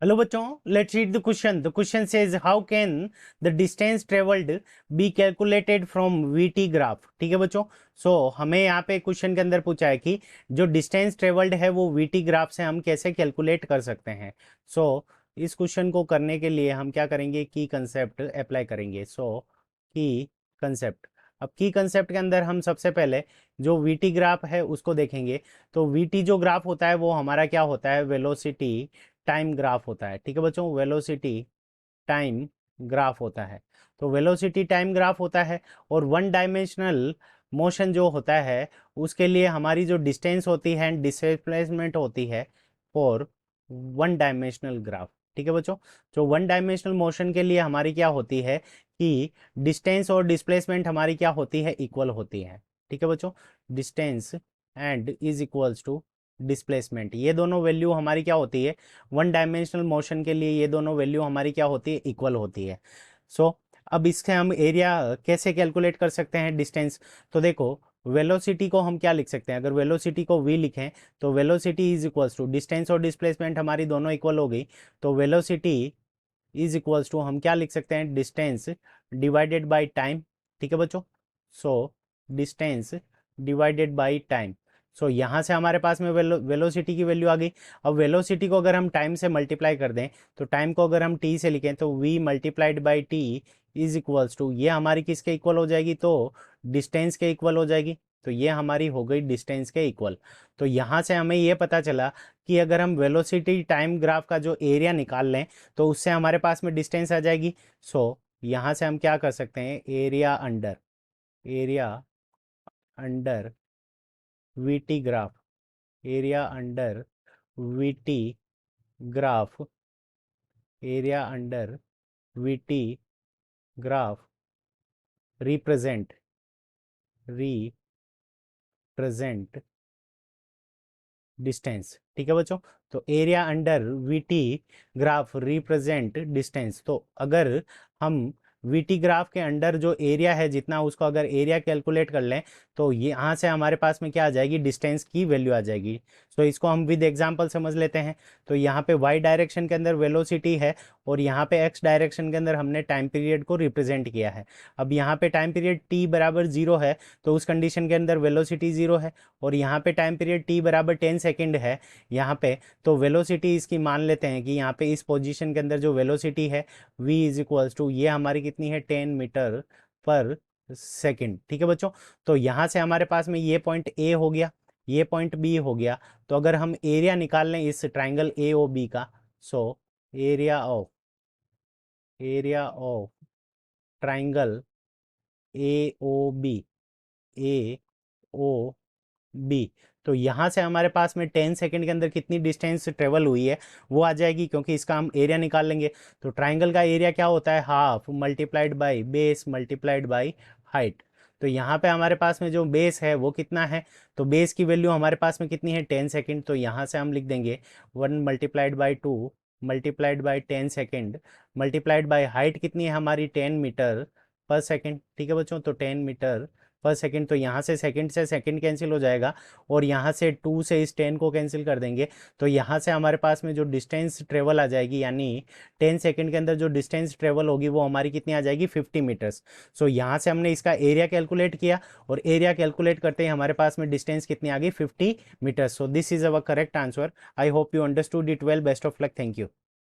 Hello बच्चों, let's read the question. The question says how can the distance travelled be calculated from VT graph. ठीक है बच्चों। हमें यहाँ पे क्वेश्चन के अंदर पूछा है कि जो डिस्टेंस ट्रेवल्ड है वो वीटी ग्राफ से हम कैसे कैलकुलेट कर सकते हैं। इस क्वेश्चन को करने के लिए हम क्या करेंगे, की कंसेप्ट अप्लाई करेंगे। की कंसेप्ट, अब की कंसेप्ट के अंदर हम सबसे पहले जो वीटी ग्राफ है उसको देखेंगे। तो वीटी जो ग्राफ होता है वो हमारा क्या होता है, वेलोसिटी टाइम ग्राफ होता है। ठीक है बच्चों, वेलोसिटी टाइम ग्राफ होता है। तो वेलोसिटी टाइम ग्राफ होता है और वन डायमेंशनल मोशन जो होता है उसके लिए हमारी जो डिस्टेंस होती है एंड डिस्प्लेसमेंट होती है फॉर वन डायमेंशनल ग्राफ। ठीक है बच्चों, जो वन डायमेंशनल मोशन के लिए हमारी क्या होती है कि डिस्टेंस और डिस्प्लेसमेंट हमारी क्या होती है, इक्वल होती है। ठीक है बच्चों, distance and is equals to displacement, ये दोनों वैल्यू हमारी क्या होती है, वन डायमेंशनल मोशन के लिए ये दोनों वैल्यू हमारी क्या होती है, इक्वल होती है। अब इसके हम एरिया कैसे कैलकुलेट कर सकते हैं, डिस्टेंस। तो देखो, वेलोसिटी को हम क्या लिख सकते हैं, अगर वेलोसिटी को v लिखें तो velocity is equals to distance और डिस्प्लेसमेंट हमारी दोनों इक्वल हो गई। तो वेलोसिटी इज इक्वल्स टू हम क्या लिख सकते हैं, डिस्टेंस डिवाइडेड बाई टाइम। ठीक है बच्चों, डिस्टेंस डिवाइडेड बाई टाइम। यहाँ से हमारे पास में वेलोसिटी की वैल्यू आ गई। अब वेलोसिटी को अगर हम टाइम से मल्टीप्लाई कर दें, तो टाइम को अगर हम टी से लिखें तो v multiplied by t is equals to, ये हमारी किसके इक्वल हो जाएगी, तो डिस्टेंस के इक्वल हो जाएगी। तो ये हमारी हो गई डिस्टेंस के इक्वल। तो यहाँ से हमें ये पता चला कि अगर हम वेलोसिटी टाइम ग्राफ का जो एरिया निकाल लें तो उससे हमारे पास में डिस्टेंस आ जाएगी। यहाँ से हम क्या कर सकते हैं, area under VT graph, area under VT graph, area under VT graph represent distance. ठीक है बच्चों, तो area under VT graph represent distance. तो अगर हम वीटी ग्राफ के अंडर जो एरिया है जितना, उसको अगर एरिया कैलकुलेट कर लें तो यहाँ से हमारे पास में क्या आ जाएगी, डिस्टेंस की वैल्यू आ जाएगी। इसको हम विद एग्जांपल समझ लेते हैं। तो यहाँ पे वाई डायरेक्शन के अंदर वेलोसिटी है और यहाँ पे एक्स डायरेक्शन के अंदर हमने टाइम पीरियड को रिप्रेजेंट किया है। अब यहाँ पे टाइम पीरियड टी बराबर 0 है, तो उस कंडीशन के अंदर वेलोसिटी 0 है। और यहाँ पे टाइम पीरियड टी बराबर 10 सेकेंड है यहाँ पे, तो वेलोसिटी इसकी मान लेते हैं कि यहाँ पे इस पोजीशन के अंदर जो वेलोसिटी है v इज इक्वल्स टू, ये हमारी कितनी है, 10 मीटर पर सेकेंड। ठीक है बच्चों, तो यहाँ से हमारे पास में ये पॉइंट ए हो गया, ये पॉइंट बी हो गया। तो अगर हम एरिया निकाल लें इस ट्राइंगल ए ओ बी का, so area of triangle A O B, A O B, तो यहाँ से हमारे पास में 10 सेकंड के अंदर कितनी डिस्टेंस ट्रेवल हुई है वो आ जाएगी, क्योंकि इसका हम एरिया निकाल लेंगे। तो ट्राइंगल का एरिया क्या होता है, half multiplied by base multiplied by height. तो यहाँ पे हमारे पास में जो बेस है वो कितना है, तो बेस की वैल्यू हमारे पास में कितनी है, 10 सेकेंड। तो यहाँ से हम लिख देंगे 1 multiplied by 2 multiplied by 10 second multiplied by height कितनी है हमारी, 10 मीटर पर सेकेंड। ठीक है बच्चों, तो 10 मीटर पर सेकंड। तो यहाँ से सेकंड कैंसिल हो जाएगा और यहाँ से 2 से इस 10 को कैंसिल कर देंगे। तो यहाँ से हमारे पास में जो डिस्टेंस ट्रेवल आ जाएगी, यानी 10 सेकंड के अंदर जो डिस्टेंस ट्रेवल होगी वो हमारी कितनी आ जाएगी, 50 मीटर्स। यहाँ से हमने इसका एरिया कैलकुलेट किया और एरिया कैलकुलेट करते ही हमारे पास में डिस्टेंस कितनी आ गई, 50 metres. This is our correct answer. I hope you understood it well. Best of luck, thank you.